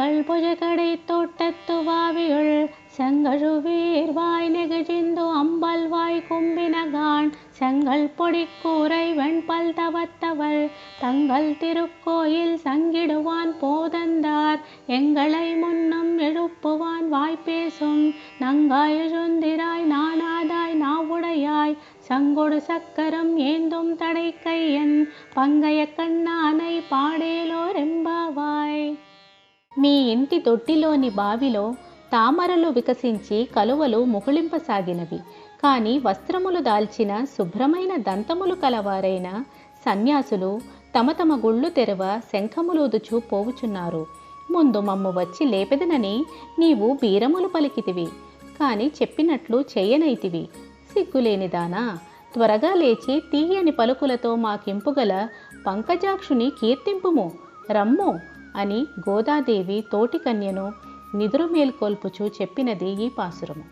தங்கள் புஜகடை தோட்டத்து வாவியுள் செங்கழுவீர்வாய் நெகுஜிந்து அம்பல்வாய் கும்பினகான் செங்கல் பொடிக்கூரை வெண்பல் தவத்தவள் தங்கள் திருக்கோயில் சங்கிடுவான் போதந்தார் எங்களை முன்னம் எழுப்புவான் வாய்ப்பேசும் நங்காயுந்திராய் நானாதாய் நாவுடையாய் சங்கொடு சக்கரம் ஏந்தும் தடை கையன் పంగయ కన్నానై పాడేలోరెంబావాయ్. మీ ఇంటి తొట్టిలోని బావిలో తామరలు వికసించి కలువలు ముకుళింపసాగినవి. కాని వస్త్రములు దాల్చిన శుభ్రమైన దంతములు కలవారైన సన్యాసులు తమ తమ గుళ్ళు తెరవ శంఖములూదుచూ పోవుచున్నారు. ముందు మమ్ము వచ్చి లేపెదనని నీవు బీరములు పలికితివి, కాని చెప్పినట్లు చెయ్యనైతివి. సిగ్గులేనిదానా, త్వరగా లేచి తీయని పలుకులతో మాకింపుగల పంకజాక్షుని కీర్తింపుము రమ్ము అని గోదాదేవి తోటి కన్యను నిదురు మేల్కొల్పుచూ చెప్పినది ఈ పాసురము.